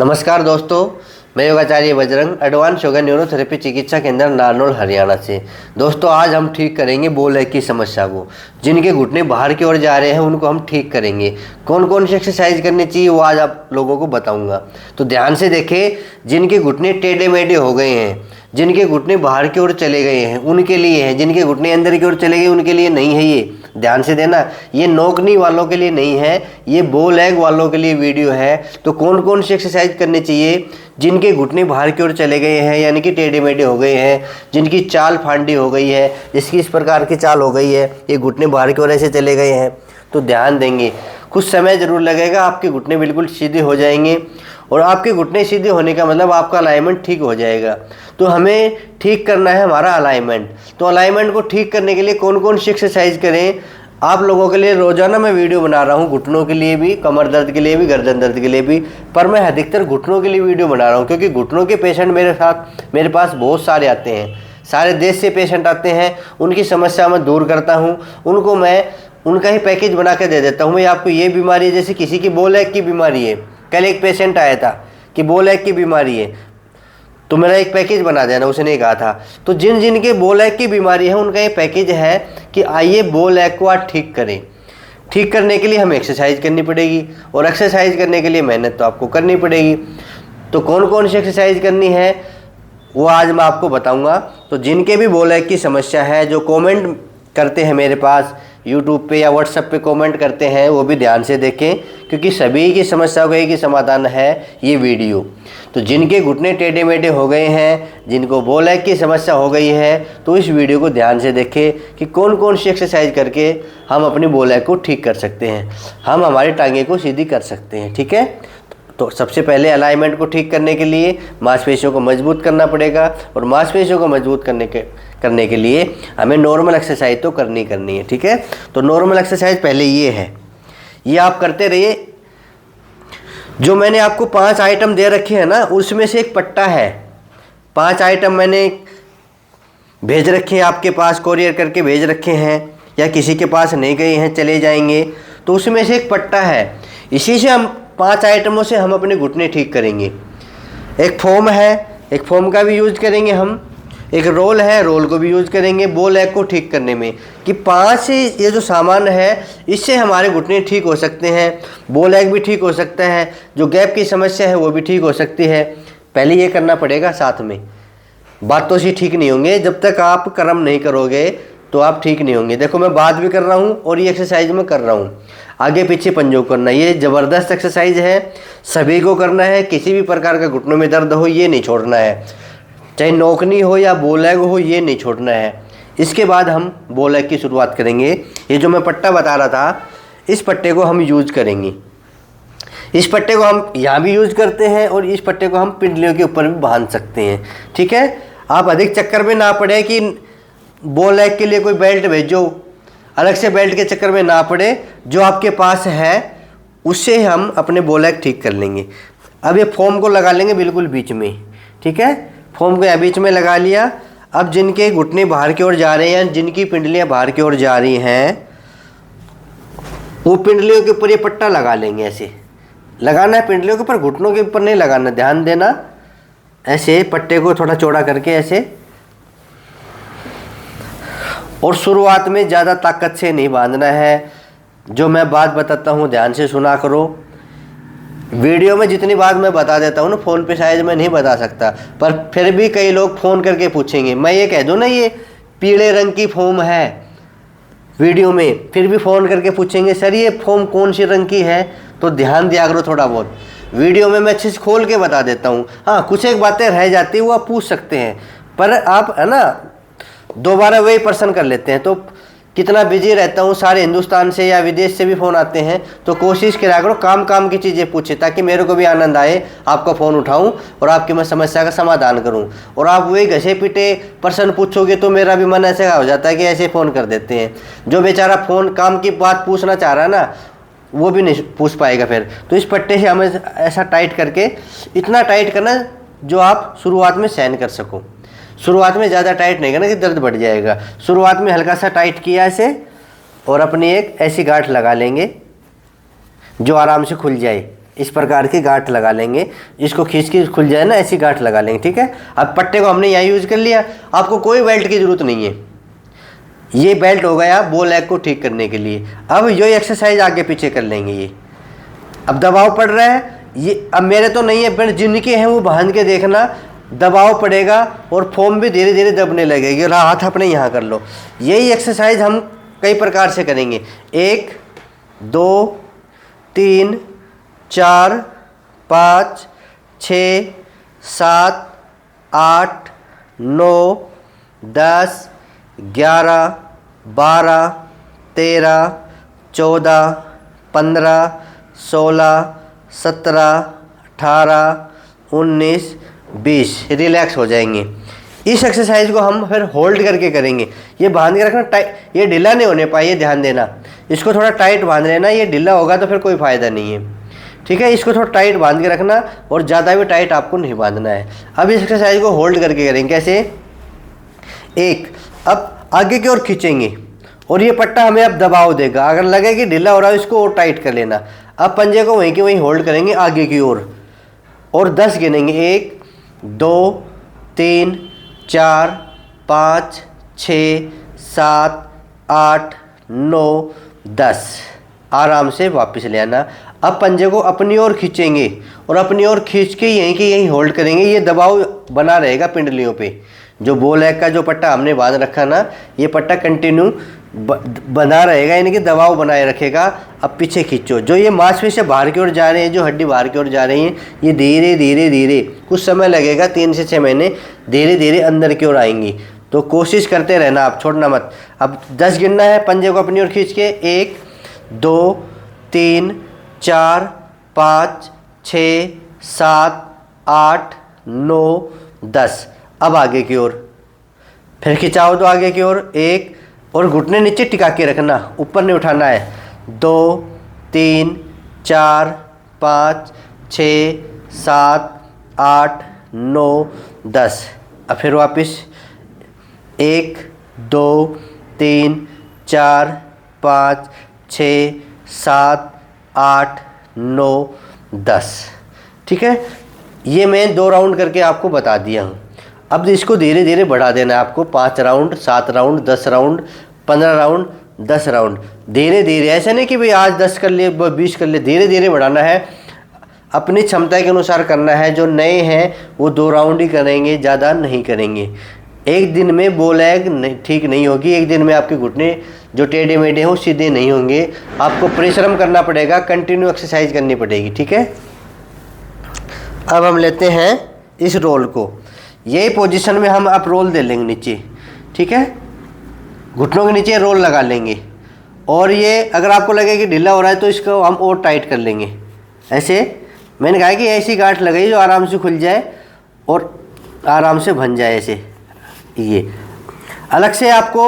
नमस्कार दोस्तों, मैं योगाचार्य बजरंग एडवांस योगा न्यूरोथेरेपी चिकित्सा केंद्र नारनौल हरियाणा से। दोस्तों आज हम ठीक करेंगे बोल लेग की समस्या को। जिनके घुटने बाहर की ओर जा रहे हैं उनको हम ठीक करेंगे। कौन कौन सी एक्सरसाइज करनी चाहिए वो आज आप लोगों को बताऊंगा। तो ध्यान से देखें, जिनके घुटने टेढ़े मेढ़े हो गए हैं, जिनके घुटने बाहर की ओर चले गए हैं उनके लिए है, जिनके घुटने अंदर की ओर चले गए उनके लिए नहीं है। ये ध्यान से देना, ये नोकनी वालों के लिए नहीं है, ये बो लेग वालों के लिए वीडियो है। तो कौन कौन सी एक्सरसाइज करनी चाहिए? जिनके घुटने बाहर की ओर चले गए हैं यानी कि टेढ़े मेढ़े हो गए हैं, जिनकी चाल फांडी हो गई है, जिसकी इस प्रकार की चाल हो गई है, ये घुटने बाहर की ओर ऐसे चले गए हैं, तो ध्यान देंगे। कुछ समय ज़रूर लगेगा, आपके घुटने बिल्कुल सीधे हो जाएंगे। और आपके घुटने सीधे होने का मतलब आपका अलाइनमेंट ठीक हो जाएगा। तो हमें ठीक करना है हमारा अलाइनमेंट। तो अलाइनमेंट को ठीक करने के लिए कौन कौन सी एक्सरसाइज करें, आप लोगों के लिए रोज़ाना मैं वीडियो बना रहा हूँ। घुटनों के लिए भी, कमर दर्द के लिए भी, गर्दन दर्द के लिए भी, पर मैं अधिकतर घुटनों के लिए वीडियो बना रहा हूँ क्योंकि घुटनों के पेशेंट मेरे पास बहुत सारे आते हैं। सारे देश से पेशेंट आते हैं, उनकी समस्या मैं दूर करता हूँ। उनको मैं उनका ही पैकेज बना के दे देता हूँ। मैं आपको ये बीमारी है, जैसे किसी की बो लेग की बीमारी है, कल एक पेशेंट आया था कि बो लेग की बीमारी है, तो मेरा एक पैकेज बना देना, उसने कहा था। तो जिन जिनके बो लेग की बीमारी है उनका ये पैकेज है कि आइए बो लेग को आज ठीक करें। ठीक करने के लिए हमें एक्सरसाइज करनी पड़ेगी और एक्सरसाइज करने के लिए मेहनत तो आपको करनी पड़ेगी। तो कौन कौन सी एक्सरसाइज करनी है वो आज मैं आपको बताऊंगा। तो जिनके भी बो लेग की समस्या है, जो कमेंट करते हैं मेरे पास यूट्यूब पे या व्हाट्सएप पे कमेंट करते हैं, वो भी ध्यान से देखें क्योंकि सभी की समस्या का एक ही समाधान है ये वीडियो। तो जिनके घुटने टेढ़े मेढ़े हो गए हैं, जिनको बो लेग की समस्या हो गई है, तो इस वीडियो को ध्यान से देखें कि कौन कौन सी एक्सरसाइज करके हम अपनी बो लेग को ठीक कर सकते हैं, हम हमारी टांगे को सीधी कर सकते हैं। ठीक है, तो सबसे पहले अलाइनमेंट को ठीक करने के लिए मांसपेशियों को मजबूत करना पड़ेगा और मांसपेशियों को मजबूत करने के लिए हमें नॉर्मल एक्सरसाइज तो करनी है। ठीक है, तो नॉर्मल एक्सरसाइज पहले ये है, ये आप करते रहिए। जो मैंने आपको 5 आइटम दे रखे हैं ना, उसमें से एक पट्टा है। 5 आइटम मैंने भेज रखे हैं आपके पास, कोरियर करके भेज रखे हैं, या किसी के पास नहीं गए हैं चले जाएंगे, तो उसमें से एक पट्टा है। इसी से हम 5 आइटमों से हम अपने घुटने ठीक करेंगे। एक फोम है, एक फोम का भी यूज करेंगे हम। एक रोल है, रोल को भी यूज करेंगे बो लेग को ठीक करने में। कि 5 ये जो सामान है इससे हमारे घुटने ठीक हो सकते हैं, बो लेग भी ठीक हो सकता है, जो गैप की समस्या है वो भी ठीक हो सकती है। पहले ये करना पड़ेगा, साथ में बातों से ठीक नहीं होंगे। जब तक आप कर्म नहीं करोगे तो आप ठीक नहीं होंगे। देखो मैं बात भी कर रहा हूँ और ये एक्सरसाइज में कर रहा हूँ, आगे पीछे पंजों करना। ये ज़बरदस्त एक्सरसाइज है, सभी को करना है। किसी भी प्रकार का घुटनों में दर्द हो ये नहीं छोड़ना है, चाहे नोकनी हो या बो लेग हो ये नहीं छोड़ना है। इसके बाद हम बो लेग की शुरुआत करेंगे। ये जो मैं पट्टा बता रहा था, इस पट्टे को हम यूज करेंगे। इस पट्टे को हम यहाँ भी यूज करते हैं और इस पट्टे को हम पिंडलियों के ऊपर भी बांध सकते हैं। ठीक है, आप अधिक चक्कर में ना पड़े कि बो लेग के लिए कोई बेल्ट भेजो, अलग से बेल्ट के चक्कर में ना पड़े। जो आपके पास है उससे हम अपने बो लेग ठीक कर लेंगे। अब ये फोम को लगा लेंगे बिल्कुल बीच में। ठीक है, फोम को यहाँ बीच में लगा लिया। अब जिनके घुटने बाहर की ओर जा रहे हैं, जिनकी पिंडलियाँ बाहर की ओर जा रही हैं, वो पिंडलियों के ऊपर ये पट्टा लगा लेंगे। ऐसे लगाना है पिंडलियों के ऊपर, घुटनों के ऊपर नहीं लगाना, ध्यान देना। ऐसे पट्टे को थोड़ा चौड़ा करके ऐसे, और शुरुआत में ज़्यादा ताकत से नहीं बांधना है। जो मैं बात बताता हूँ ध्यान से सुना करो। वीडियो में जितनी बात मैं बता देता हूँ ना, फ़ोन पे शायद मैं नहीं बता सकता, पर फिर भी कई लोग फ़ोन करके पूछेंगे। मैं ये कह दूँ ना ये पीले रंग की फोम है वीडियो में, फिर भी फ़ोन करके पूछेंगे सर ये फोम कौन सी रंग की है। तो ध्यान दिया करो थोड़ा बहुत, वीडियो में मैं अच्छे से खोल के बता देता हूँ। हाँ, कुछ एक बातें रह जाती है वो आप पूछ सकते हैं, पर आप है ना दोबारा वही पर्सन कर लेते हैं। तो कितना बिजी रहता हूँ, सारे हिंदुस्तान से या विदेश से भी फ़ोन आते हैं, तो कोशिश करा करो काम की चीज़ें पूछे, ताकि मेरे को भी आनंद आए, आपका फ़ोन उठाऊं और आपकी मैं समस्या का समाधान करूं। और आप वही घसे पीटे पर्सन पूछोगे तो मेरा भी मन ऐसा हो जाता है कि ऐसे फ़ोन कर देते हैं। जो बेचारा फ़ोन काम की बात पूछना चाह रहा है ना, वो भी नहीं पूछ पाएगा फिर। तो इस पट्टे से हमें ऐसा टाइट करके, इतना टाइट करना जो आप शुरुआत में सहन कर सको। शुरुआत में ज़्यादा टाइट नहीं करना कि दर्द बढ़ जाएगा। शुरुआत में हल्का सा टाइट किया ऐसे, और अपनी एक ऐसी गांठ लगा लेंगे जो आराम से खुल जाए। इस प्रकार की गांठ लगा लेंगे, इसको खींच के खुल जाए ना, ऐसी गांठ लगा लेंगे। ठीक है, अब पट्टे को हमने यहाँ यूज कर लिया, आपको कोई बेल्ट की जरूरत नहीं है, ये बेल्ट हो गया बो लेग को ठीक करने के लिए। अब ये एक्सरसाइज आगे पीछे कर लेंगे। ये अब दबाव पड़ रहा है, ये अब मेरे तो नहीं है, पर जिनके हैं वो बांध के देखना, दबाव पड़ेगा और फोम भी धीरे धीरे दबने लगेगी और हाथ अपने यहाँ कर लो। यही एक्सरसाइज हम कई प्रकार से करेंगे, 1 2 3 4 5 6 7 8 9 10 11 12 13 14 15 16 17 18 19 20 रिलैक्स हो जाएंगे। इस एक्सरसाइज को हम फिर होल्ड करके करेंगे। ये बांध के रखना टाइट, ये ढीला नहीं होने पाए, ध्यान देना, इसको थोड़ा टाइट बांध लेना, ये ढीला होगा तो फिर कोई फ़ायदा नहीं है। ठीक है, इसको थोड़ा टाइट बांध के रखना और ज़्यादा भी टाइट आपको नहीं बांधना है। अब इस एक्सरसाइज को होल्ड करके करेंगे। कैसे? 1, अब आगे की ओर खींचेंगे और ये पट्टा हमें अब दबाव देगा, अगर लगे कि ढीला हो रहा है इसको और टाइट कर लेना। अब पंजे को वहीं के वहीं होल्ड करेंगे आगे की ओर और 10 गिनेंगे, 1 2 3 4 5 6 7 8 9 10, आराम से वापस ले आना। अब पंजे को अपनी ओर खींचेंगे और अपनी ओर खींच के यहीं के यहीं होल्ड करेंगे, ये दबाव बना रहेगा पिंडलियों पे। जो बो लेग का जो पट्टा हमने बांध रखा ना, ये पट्टा कंटिन्यू बना रहेगा, यानी कि दबाव बनाए रखेगा। अब पीछे खींचो, जो ये मांसपेशियां बाहर की ओर जा रहे हैं, जो हड्डी बाहर की ओर जा रही हैं, ये धीरे धीरे धीरे कुछ समय लगेगा, 3 से 6 महीने धीरे धीरे अंदर की ओर आएंगी। तो कोशिश करते रहना, आप छोड़ना मत। अब 10 गिनना है, पंजे को अपनी ओर खींच के, 1 2 3 4 5 6 7 8 9 10। अब आगे की ओर फिर खिंचाओ तो आगे की ओर 1, और घुटने नीचे टिका के रखना, ऊपर नहीं उठाना है। 2 3 4 5 6 7 8 9 10। अब फिर वापस 1 2 3 4 5 6 7 8 9 10। ठीक है, ये मैं 2 राउंड करके आपको बता दिया हूँ। अब इसको धीरे धीरे बढ़ा देना है आपको, 5 round 7 round 10 round 15 round 10 round, धीरे धीरे। ऐसा नहीं कि भाई आज 10 कर लिए 20 कर लिए, धीरे धीरे बढ़ाना है, अपनी क्षमता के अनुसार करना है। जो नए हैं वो 2 राउंड ही करेंगे, ज़्यादा नहीं करेंगे। एक दिन में बो लेग ठीक नहीं होगी, एक दिन में आपके घुटने जो टेढ़े मेढ़े हों सीधे नहीं होंगे। आपको परिश्रम करना पड़ेगा, कंटिन्यू एक्सरसाइज करनी पड़ेगी। ठीक है, अब हम लेते हैं इस रोल को, यही पोजीशन में हम आप रोल दे लेंगे नीचे। ठीक है, घुटनों के नीचे रोल लगा लेंगे और ये अगर आपको लगे कि ढीला हो रहा है तो इसको हम और टाइट कर लेंगे। ऐसे मैंने कहा कि ऐसी गांठ लगाइए जो आराम से खुल जाए और आराम से बन जाए। ऐसे ये अलग से आपको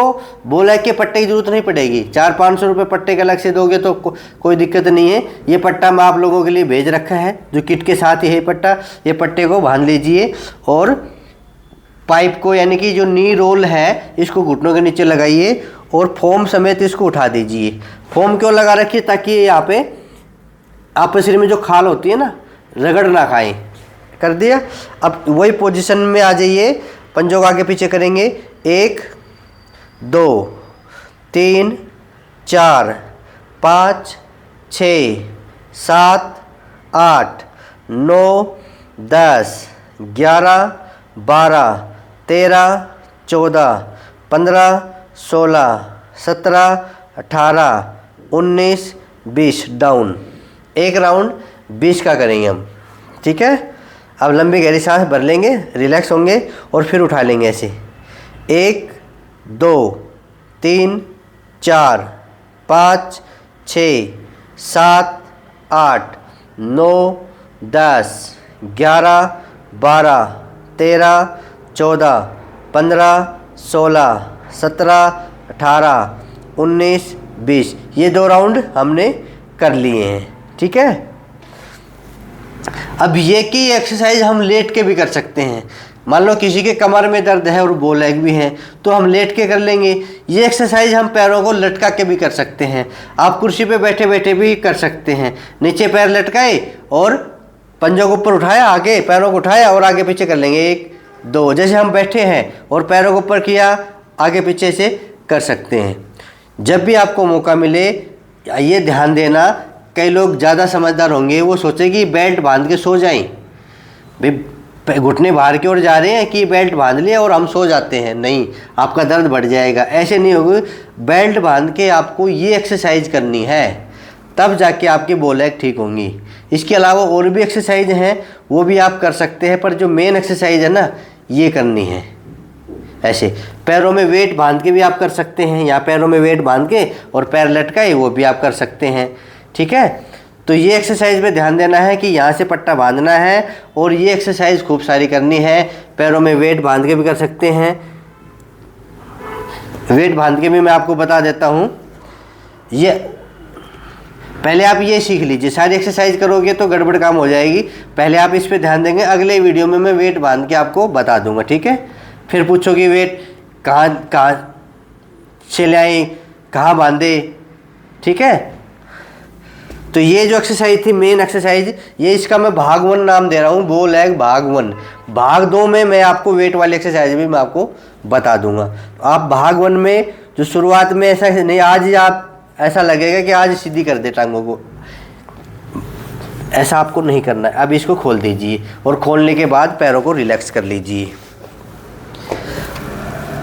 बो लेग के पट्टे की जरूरत नहीं पड़ेगी, 400-500 रुपये पट्टे के अलग से दोगे तो कोई दिक्कत नहीं है। ये पट्टा मैं आप लोगों के लिए भेज रखा है, जो किट के साथ ही है पट्टा। ये पट्टे को बांध लीजिए और पाइप को, यानी कि जो नी रोल है, इसको घुटनों के नीचे लगाइए और फोम समेत इसको उठा दीजिए। फोम क्यों लगा रखिए? ताकि यहाँ पे आपके शरीर में जो खाल होती है ना, रगड़ ना खाएं। कर दिया। अब वही पोजीशन में आ जाइए, पंजों को आगे पीछे करेंगे। 1 2 3 4 5 6 7 8 9 10 11 12 13 14 15 16 17 18 19 20। डाउन। एक राउंड 20 का करेंगे हम। ठीक है, अब लंबी गहरी सांस भर लेंगे, रिलैक्स होंगे और फिर उठा लेंगे ऐसे। 1 2 3 4 5 6 7 8 9 10 11 12 13 14 15 16 17 18 19 20। ये 2 राउंड हमने कर लिए हैं। ठीक है, अब ये की एक्सरसाइज हम लेट के भी कर सकते हैं। मान लो किसी के कमर में दर्द है और बो लेग भी है, तो हम लेट के कर लेंगे। ये एक्सरसाइज हम पैरों को लटका के भी कर सकते हैं। आप कुर्सी पे बैठे बैठे भी कर सकते हैं। नीचे पैर लटकाए और पंजों को ऊपर उठाया, आगे पैरों को उठाया और आगे पीछे कर लेंगे, 1 2। जैसे हम बैठे हैं और पैरों को ऊपर किया, आगे पीछे से कर सकते हैं। जब भी आपको मौका मिले ये ध्यान देना। कई लोग ज़्यादा समझदार होंगे, वो सोचे कि बेल्ट बांध के सो जाएं, भाई घुटने बाहर की ओर जा रहे हैं कि बेल्ट बांध लिया और हम सो जाते हैं। नहीं, आपका दर्द बढ़ जाएगा। ऐसे नहीं होगा। बेल्ट बांध के आपको ये एक्सरसाइज करनी है, तब जाके आपकी बो लेग ठीक होंगी। इसके अलावा और भी एक्सरसाइज हैं, वो भी आप कर सकते हैं, पर जो मेन एक्सरसाइज है ना, ये करनी है। ऐसे पैरों में वेट बांध के भी आप कर सकते हैं, या पैरों में वेट बांध के और पैर लटकाए, वो भी आप कर सकते हैं। ठीक है, तो ये एक्सरसाइज पे ध्यान देना है कि यहाँ से पट्टा बांधना है और ये एक्सरसाइज खूब सारी करनी है। पैरों में वेट बांध के भी कर सकते हैं। वेट बांध के भी मैं आपको बता देता हूँ। ये पहले आप ये सीख लीजिए, सारी एक्सरसाइज करोगे तो गड़बड़ काम हो जाएगी। पहले आप इस पे ध्यान देंगे, अगले वीडियो में मैं वेट बांध के आपको बता दूंगा। ठीक है, फिर पूछोगे वेट कहाँ से लाएं, कहाँ बांधे। ठीक है, तो ये जो एक्सरसाइज थी मेन एक्सरसाइज, ये इसका मैं भाग 1 नाम दे रहा हूँ, बो लेग भाग 1। भाग 2 में मैं आपको वेट वाली एक्सरसाइज भी मैं आपको बता दूंगा। तो आप भाग 1 में जो शुरुआत में ऐसा नहीं, आज आप ऐसा लगेगा कि आज सीधी कर दे टांगों को, ऐसा आपको नहीं करना है। अब इसको खोल दीजिए और खोलने के बाद पैरों को रिलैक्स कर लीजिए।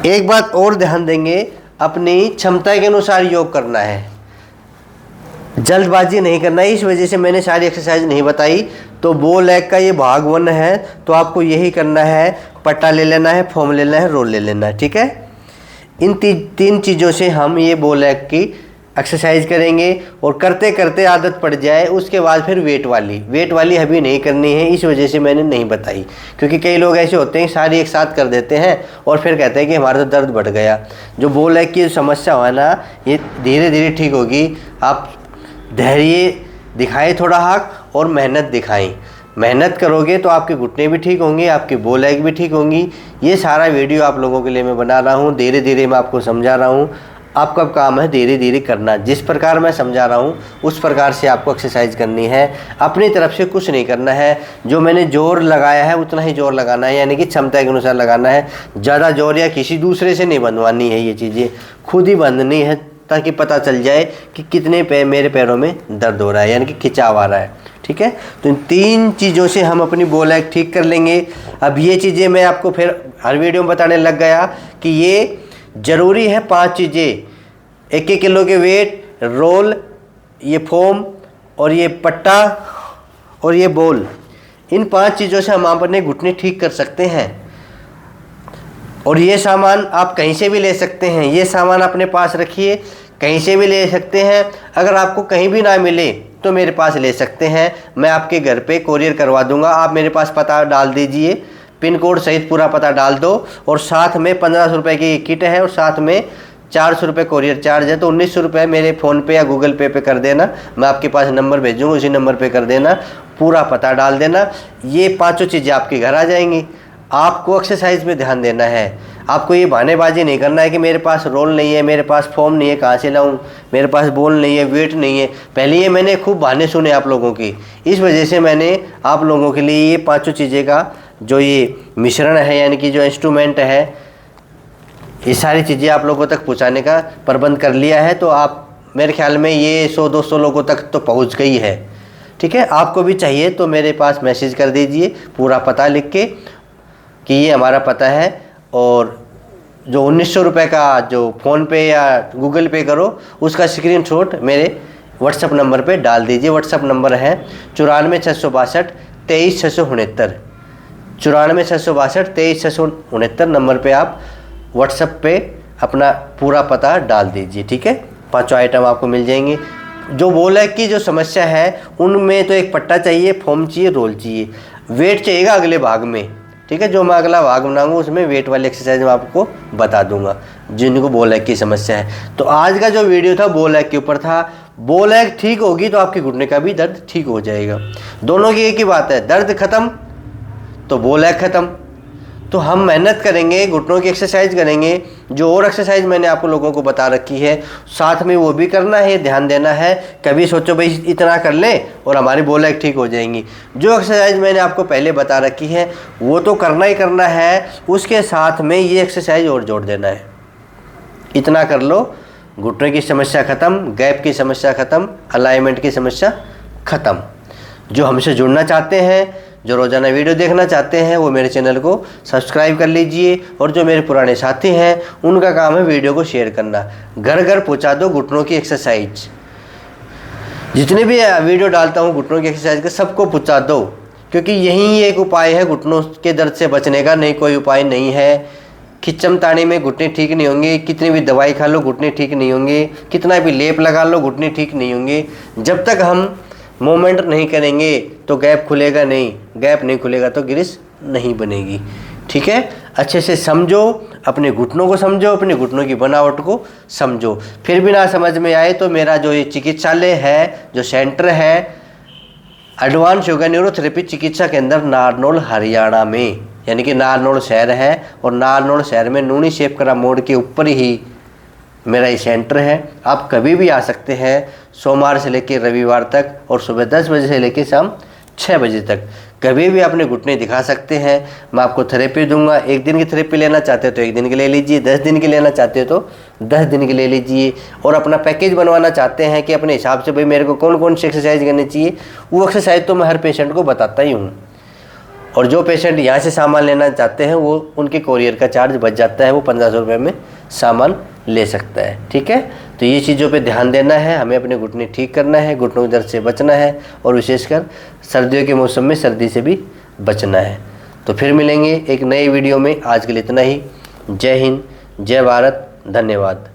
एक बात और ध्यान देंगे, अपनी क्षमता के अनुसार योग करना है, जल्दबाजी नहीं करना है। इस वजह से मैंने सारी एक्सरसाइज नहीं बताई। तो बो लेग का ये भाग 1 है, तो आपको यही करना है। पट्टा ले लेना है, फोम ले लेना है, रोल ले लेना है। ठीक है, इन 3 चीज़ों से हम ये बो लेग की एक्सरसाइज करेंगे और करते करते आदत पड़ जाए, उसके बाद फिर वेट वाली अभी नहीं करनी है। इस वजह से मैंने नहीं बताई, क्योंकि कई लोग ऐसे होते हैं सारी एक साथ कर देते हैं और फिर कहते हैं कि हमारा तो दर्द बढ़ गया। जो बो लेग की समस्या हो ना, ये धीरे धीरे ठीक होगी। आप धैर्य दिखाएं थोड़ा हाथ और मेहनत दिखाएं। मेहनत करोगे तो आपके घुटने भी ठीक होंगे, आपकी बो लेग भी ठीक होंगी। ये सारा वीडियो आप लोगों के लिए मैं बना रहा हूँ, धीरे धीरे मैं आपको समझा रहा हूँ। आपका काम है धीरे धीरे करना। जिस प्रकार मैं समझा रहा हूँ उस प्रकार से आपको एक्सरसाइज करनी है। अपनी तरफ से कुछ नहीं करना है, जो मैंने जोर लगाया है उतना ही जोर लगाना है, यानी कि क्षमता के अनुसार लगाना है। ज़्यादा जोर या किसी दूसरे से नहीं बंधवानी है, ये चीज़ें खुद ही बंधनी है, ताकि पता चल जाए कि कितने मेरे पैरों में दर्द हो रहा है, यानी कि खिंचाव आ रहा है। ठीक है, तो इन 3 चीज़ों से हम अपनी बो लेग ठीक कर लेंगे। अब ये चीज़ें मैं आपको फिर हर वीडियो में बताने लग गया कि ये ज़रूरी है। 5 चीज़ें, 1 किलो के वेट, रोल, ये फोम और ये पट्टा और ये बॉल, इन 5 चीज़ों से हम अपने घुटने ठीक कर सकते हैं। और ये सामान आप कहीं से भी ले सकते हैं। ये सामान अपने पास रखिए, कहीं से भी ले सकते हैं। अगर आपको कहीं भी ना मिले तो मेरे पास ले सकते हैं, मैं आपके घर पे कोरियर करवा दूंगा। आप मेरे पास पता डाल दीजिए, पिन कोड सहित पूरा पता डाल दो, और साथ में 1500 रुपये की किट है और साथ में 400 रुपये कोरियर चार्ज है। तो 1900 रुपये मेरे फ़ोन पे या गूगल पे कर देना। मैं आपके पास नंबर भेजूँगा, उसी नंबर पे कर देना, पूरा पता डाल देना। ये 5 चीज़ें आपके घर आ जाएंगी। आपको एक्सरसाइज पे ध्यान देना है। आपको ये बहानेबाजी नहीं करना है कि मेरे पास रोल नहीं है, मेरे पास फॉर्म नहीं है, कहाँ से लाऊं, मेरे पास बॉल नहीं है, वेट नहीं है। पहले ये मैंने खूब बहाने सुने आप लोगों की, इस वजह से मैंने आप लोगों के लिए ये 5 चीज़ें का जो ये मिश्रण है, यानी कि जो इंस्ट्रूमेंट है, ये सारी चीज़ें आप लोगों तक पहुँचाने का प्रबंध कर लिया है। तो आप मेरे ख्याल में ये 100-200 लोगों तक तो पहुँच गई है। ठीक है, आपको भी चाहिए तो मेरे पास मैसेज कर दीजिए पूरा पता लिख के कि ये हमारा पता है, और जो 1900 रुपये का जो फ़ोन पे या गूगल पे करो उसका स्क्रीनशॉट मेरे व्हाट्सअप नंबर पे डाल दीजिए। व्हाट्सअप नंबर है 94 662 23 669, 94 662 23 669 नंबर पे आप व्हाट्सअप पे अपना पूरा पता डाल दीजिए। ठीक है, 5 आइटम आपको मिल जाएंगे। जो बो लेग की जो समस्या है उनमें तो एक पट्टा चाहिए, फोम चाहिए, रोल चाहिए, वेट चाहिएगा अगले भाग में। ठीक है, जो मैं अगला भाग बनाऊंगा उसमें वेट वाली एक्सरसाइज मैं आपको बता दूंगा जिनको बो लेग की समस्या है। तो आज का जो वीडियो था बो लेग के ऊपर था। बो लेग ठीक होगी तो आपके घुटने का भी दर्द ठीक हो जाएगा। दोनों की एक ही बात है, दर्द खत्म तो बो लेग खत्म। तो हम मेहनत करेंगे, घुटनों की एक्सरसाइज करेंगे, जो और एक्सरसाइज मैंने आप लोगों को बता रखी है साथ में वो भी करना है, ध्यान देना है। कभी सोचो भाई इतना कर लें और हमारी बोल लेग ठीक हो जाएंगी। जो एक्सरसाइज मैंने आपको पहले बता रखी है वो तो करना ही करना है, उसके साथ में ये एक्सरसाइज और जोड़ देना है। इतना कर लो, घुटने की समस्या ख़त्म, गैप की समस्या ख़त्म, अलाइनमेंट की समस्या ख़त्म। जो हमसे जुड़ना चाहते हैं, जो रोज़ाना वीडियो देखना चाहते हैं, वो मेरे चैनल को सब्सक्राइब कर लीजिए। और जो मेरे पुराने साथी हैं उनका काम है वीडियो को शेयर करना। घर घर पहुंचा दो घुटनों की एक्सरसाइज। जितने भी वीडियो डालता हूं घुटनों की एक्सरसाइज का सबको पहुंचा दो, क्योंकि यही एक उपाय है घुटनों के दर्द से बचने का, नहीं कोई उपाय नहीं है। खिच्चम तानी में घुटने ठीक नहीं होंगे, कितनी भी दवाई खा लो घुटने ठीक नहीं होंगे, कितना भी लेप लगा लो घुटने ठीक नहीं होंगे। जब तक हम मूवमेंट नहीं करेंगे तो गैप खुलेगा नहीं, गैप नहीं खुलेगा तो गिरिश नहीं बनेगी। ठीक है, अच्छे से समझो, अपने घुटनों को समझो, अपने घुटनों की बनावट को समझो। फिर भी ना समझ में आए तो मेरा जो ये चिकित्सालय है, जो सेंटर है एडवांस योगा न्यूरोथेरेपी चिकित्सा केंद्र नारनौल हरियाणा में, यानी कि नारनौल शहर है और नारनौल शहर में नूनी शेपकरा मोड़ के ऊपर ही मेरा ये सेंटर है। आप कभी भी आ सकते हैं, सोमवार से लेकर रविवार तक, और सुबह 10 बजे से लेकर शाम 6 बजे तक कभी भी अपने घुटने दिखा सकते हैं। मैं आपको थेरेपी दूंगा। 1 दिन की थेरेपी लेना चाहते हो तो 1 दिन की ले लीजिए, 10 दिन की लेना चाहते हो तो 10 दिन की ले लीजिए। और अपना पैकेज बनवाना चाहते हैं कि अपने हिसाब से भाई मेरे को कौन कौन सी एक्सरसाइज करनी चाहिए, वो एक्सरसाइज तो मैं हर पेशेंट को बताता ही हूँ। और जो पेशेंट यहाँ से सामान लेना चाहते हैं वो उनके कोरियर का चार्ज बच जाता है, वो 1500 रुपये में सामान ले सकता है। ठीक है, तो ये चीज़ों पे ध्यान देना है, हमें अपने घुटने ठीक करना है, घुटनों के दर्द से बचना है, और विशेषकर सर्दियों के मौसम में सर्दी से भी बचना है। तो फिर मिलेंगे एक नए वीडियो में। आज के लिए इतना ही। जय हिंद, जय भारत, धन्यवाद।